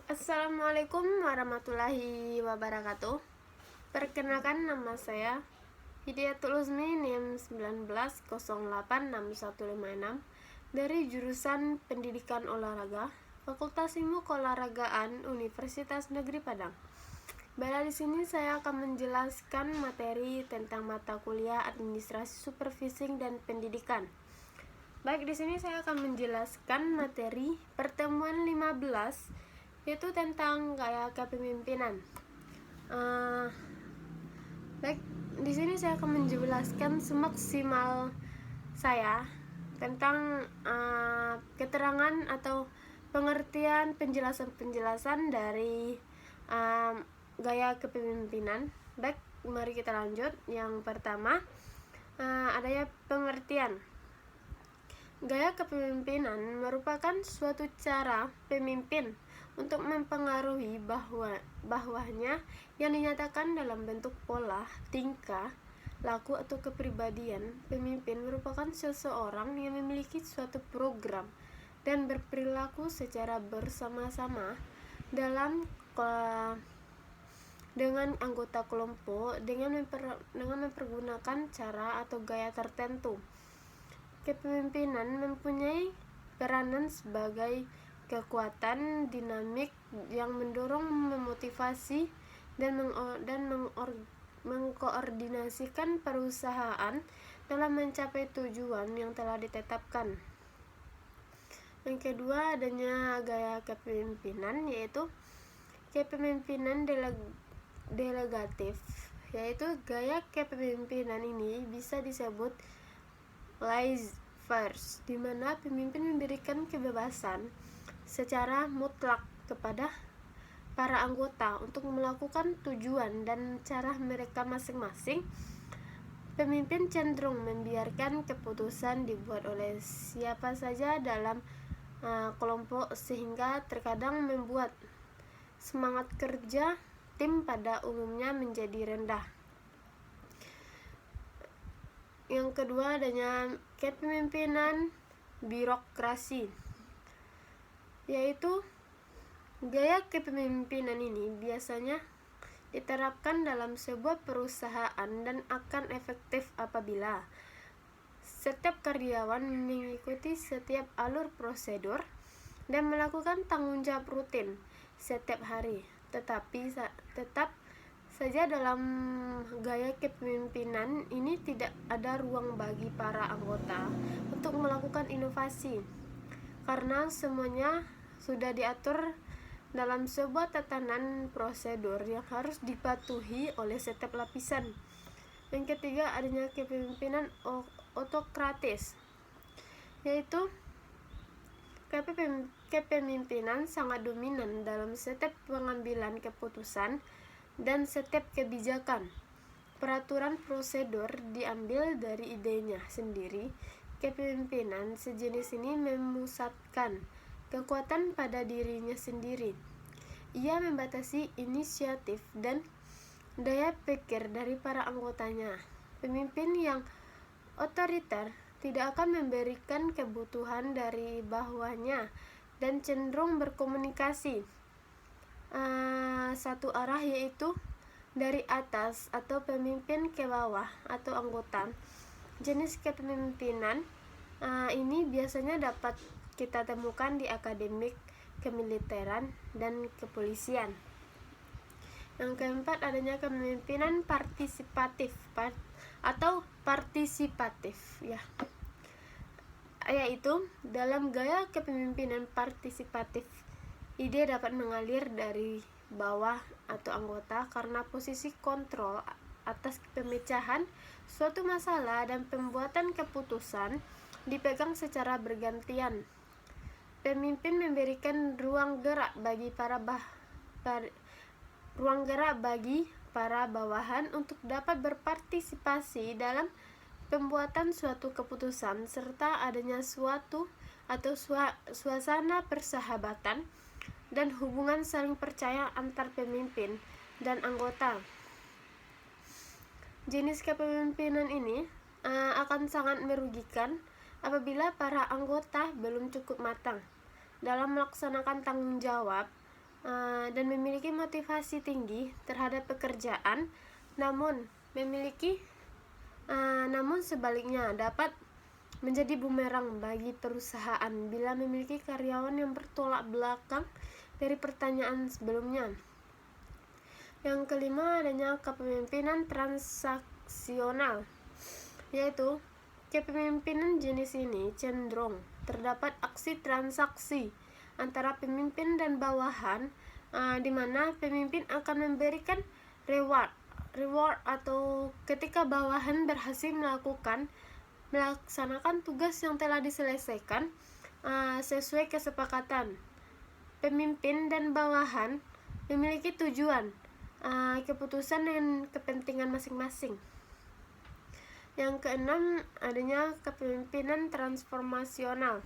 Assalamualaikum warahmatullahi wabarakatuh. Perkenalkan, nama saya Hidayatul Uzmi, NIM 19086156 dari jurusan Pendidikan Olahraga, Fakultas Ilmu Keolahragaan Universitas Negeri Padang. Baiklah, di sini saya akan menjelaskan materi tentang mata kuliah Administrasi Supervising dan Pendidikan. Baik, di sini saya akan menjelaskan materi pertemuan 15, yaitu tentang gaya kepemimpinan. Baik, di sini saya akan menjelaskan semaksimal saya tentang keterangan atau pengertian penjelasan dari gaya kepemimpinan. Baik, mari kita lanjut. Yang pertama, adanya pengertian. Gaya kepemimpinan merupakan suatu cara pemimpin untuk mempengaruhi bahwahnya yang dinyatakan dalam bentuk pola, tingkah, laku atau kepribadian. Pemimpin merupakan seseorang yang memiliki suatu program dan berperilaku secara bersama-sama dengan anggota kelompok dengan mempergunakan cara atau gaya tertentu. Kepemimpinan mempunyai peranan sebagai kekuatan dinamik yang mendorong, memotivasi, dan mengkoordinasikan perusahaan dalam mencapai tujuan yang telah ditetapkan. Yang kedua, adanya gaya kepemimpinan, yaitu kepemimpinan delegatif, yaitu gaya kepemimpinan ini bisa disebut laissez-faire, di mana pemimpin memberikan kebebasan secara mutlak kepada para anggota untuk melakukan tujuan dan cara mereka masing-masing. Pemimpin cenderung membiarkan keputusan dibuat oleh siapa saja dalam kelompok, sehingga terkadang membuat semangat kerja tim pada umumnya menjadi rendah. Yang kedua, adanya kepemimpinan birokrasi, yaitu gaya kepemimpinan ini biasanya diterapkan dalam sebuah perusahaan dan akan efektif apabila setiap karyawan mengikuti setiap alur prosedur dan melakukan tanggung jawab rutin setiap hari. Tetapi tetap saja dalam gaya kepemimpinan ini tidak ada ruang bagi para anggota untuk melakukan inovasi, karena semuanya sudah diatur dalam sebuah tatanan prosedur yang harus dipatuhi oleh setiap lapisan. Yang ketiga, adanya kepemimpinan autokratis, yaitu kepemimpinan sangat dominan dalam setiap pengambilan keputusan dan setiap kebijakan. Peraturan prosedur diambil dari idenya sendiri. Kepemimpinan sejenis ini memusatkan kekuatan pada dirinya sendiri. Ia membatasi inisiatif dan daya pikir dari para anggotanya. Pemimpin yang otoriter tidak akan memberikan kebutuhan dari bawahnya dan cenderung berkomunikasi satu arah, yaitu dari atas atau pemimpin ke bawah atau anggota. Jenis kepemimpinan ini biasanya dapat kita temukan di akademik, kemiliteran, dan kepolisian. Yang keempat, adanya kepemimpinan partisipatif atau partisipatif, yaitu dalam gaya kepemimpinan partisipatif, ide dapat mengalir dari bawah atau anggota karena posisi kontrol atas pemecahan suatu masalah dan pembuatan keputusan dipegang secara bergantian. Pemimpin memberikan ruang gerak bagi para bawahan untuk dapat berpartisipasi dalam pembuatan suatu keputusan, serta adanya suasana persahabatan dan hubungan saling percaya antar pemimpin dan anggota. Jenis kepemimpinan ini akan sangat merugikan apabila para anggota belum cukup matang dalam melaksanakan tanggung jawab dan memiliki motivasi tinggi terhadap pekerjaan, namun sebaliknya dapat menjadi bumerang bagi perusahaan bila memiliki karyawan yang bertolak belakang dari pertanyaan sebelumnya. Yang kelima adanya kepemimpinan transaksional, yaitu kepemimpinan jenis ini cenderung terdapat aksi transaksi antara pemimpin dan bawahan, di mana pemimpin akan memberikan reward atau ketika bawahan berhasil melaksanakan tugas yang telah diselesaikan sesuai kesepakatan. Pemimpin dan bawahan memiliki tujuan, keputusan dan kepentingan masing-masing. Yang keenam adanya kepemimpinan transformasional,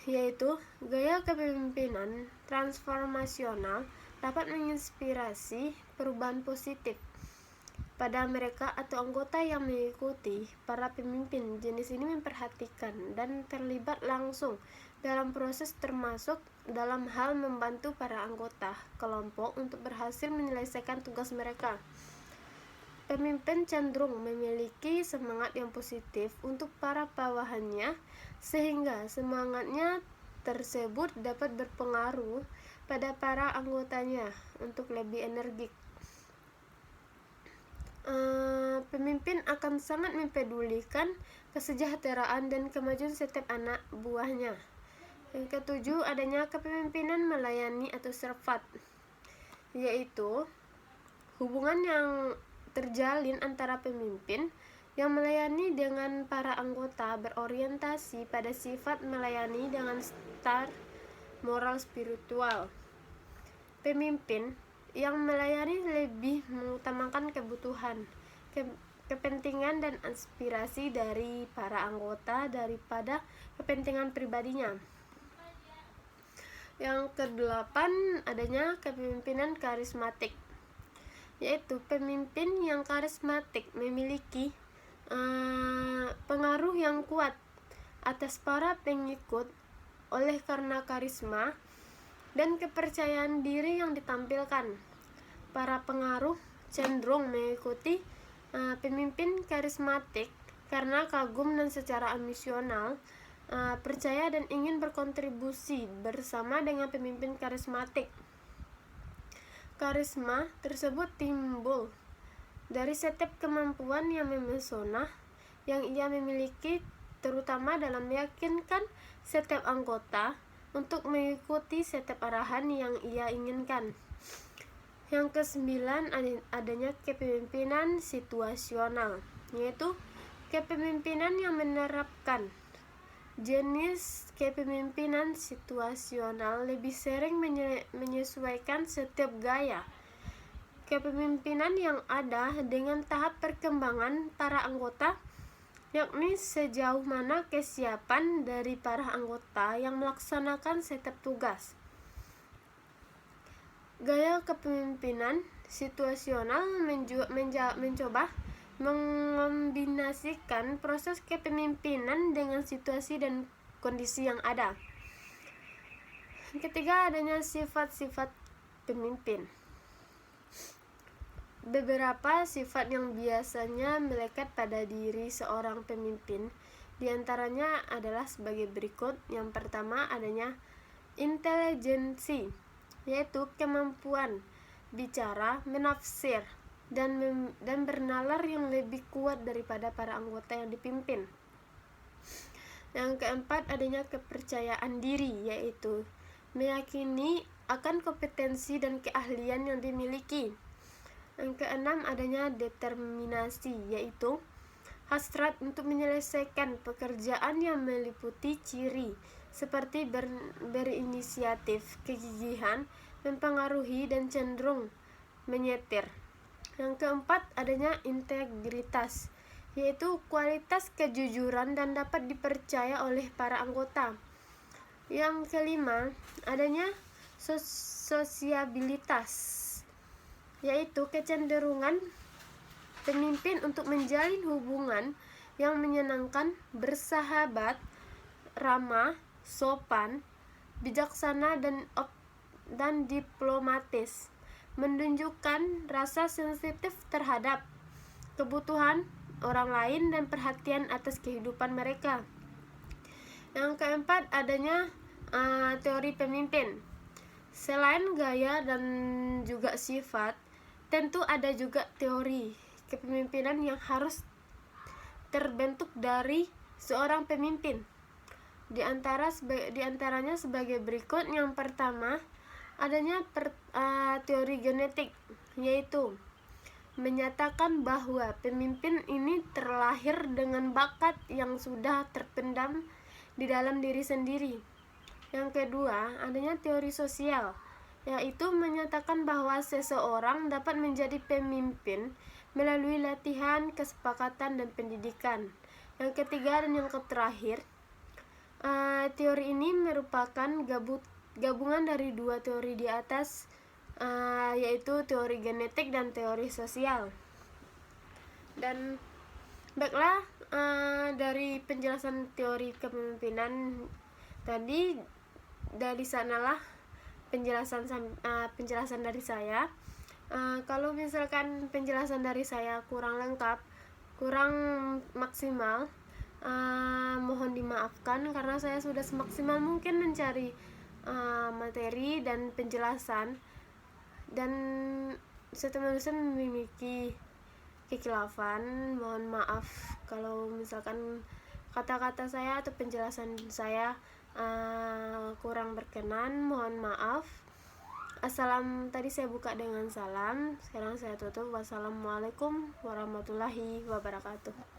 yaitu gaya kepemimpinan transformasional dapat menginspirasi perubahan positif pada mereka atau anggota yang mengikuti. Para pemimpin jenis ini memperhatikan dan terlibat langsung dalam proses, termasuk dalam hal membantu para anggota kelompok untuk berhasil menyelesaikan tugas mereka. Pemimpin cenderung memiliki semangat yang positif untuk para bawahannya, sehingga semangatnya tersebut dapat berpengaruh pada para anggotanya untuk lebih energik. Pemimpin akan sangat mempedulikan kesejahteraan dan kemajuan setiap anak buahnya. Yang ketujuh adanya kepemimpinan melayani atau servat, yaitu hubungan yang terjalin antara pemimpin yang melayani dengan para anggota berorientasi pada sifat melayani dengan standar moral spiritual. Pemimpin yang melayani lebih mengutamakan kebutuhan, kepentingan dan aspirasi dari para anggota daripada kepentingan pribadinya. Yang kedelapan adanya kepemimpinan karismatik, yaitu pemimpin yang karismatik memiliki pengaruh yang kuat atas para pengikut oleh karena karisma dan kepercayaan diri yang ditampilkan. Para pengaruh cenderung mengikuti pemimpin karismatik karena kagum dan secara emosional percaya dan ingin berkontribusi bersama dengan pemimpin karismatik. Karisma tersebut timbul dari setiap kemampuan yang memesona yang ia miliki, terutama dalam meyakinkan setiap anggota untuk mengikuti setiap arahan yang ia inginkan. Yang kesembilan adanya kepemimpinan situasional, yaitu kepemimpinan yang menerapkan. Jenis kepemimpinan situasional lebih sering menyesuaikan setiap gaya kepemimpinan yang ada dengan tahap perkembangan para anggota, yakni sejauh mana kesiapan dari para anggota yang melaksanakan setiap tugas. Gaya kepemimpinan situasional mencoba mengombinasikan proses kepemimpinan dengan situasi dan kondisi yang ada. Ketiga adanya sifat-sifat pemimpin. Beberapa sifat yang biasanya melekat pada diri seorang pemimpin diantaranya adalah sebagai berikut. Yang pertama adanya intelijensi, yaitu kemampuan bicara, menafsir, dan bernalar yang lebih kuat daripada para anggota yang dipimpin. Yang keempat adanya kepercayaan diri, yaitu meyakini akan kompetensi dan keahlian yang dimiliki. Yang keenam adanya determinasi, yaitu hasrat untuk menyelesaikan pekerjaan yang meliputi ciri seperti berinisiatif, kegigihan, mempengaruhi, dan cenderung menyetir. Yang keempat adanya integritas, yaitu kualitas kejujuran dan dapat dipercaya oleh para anggota. Yang kelima adanya sosiabilitas, yaitu kecenderungan pemimpin untuk menjalin hubungan yang menyenangkan, bersahabat, ramah, sopan, bijaksana, dan dan diplomatis, menunjukkan rasa sensitif terhadap kebutuhan orang lain dan perhatian atas kehidupan mereka. Yang keempat, adanya teori pemimpin. Selain gaya dan juga sifat, tentu ada juga teori kepemimpinan yang harus terbentuk dari seorang pemimpin. Di antaranya sebagai berikut. Yang pertama, adanya teori genetik, yaitu menyatakan bahwa pemimpin ini terlahir dengan bakat yang sudah terpendam di dalam diri sendiri. Yang kedua, adanya teori sosial, yaitu menyatakan bahwa seseorang dapat menjadi pemimpin melalui latihan, kesepakatan, dan pendidikan. Yang ketiga dan yang terakhir, teori ini merupakan gabungan dari dua teori di atas, yaitu teori genetik dan teori sosial. Dan baiklah, dari penjelasan teori kepemimpinan tadi, dari sanalah penjelasan dari saya. Kalau misalkan penjelasan dari saya kurang lengkap, kurang maksimal, mohon dimaafkan karena saya sudah semaksimal mungkin mencari materi dan penjelasan, dan setiap manusia memiliki kekhilafan. Mohon maaf kalau misalkan kata-kata saya atau penjelasan saya kurang berkenan, mohon maaf. Tadi saya buka dengan salam, sekarang saya tutup. Wassalamualaikum warahmatullahi wabarakatuh.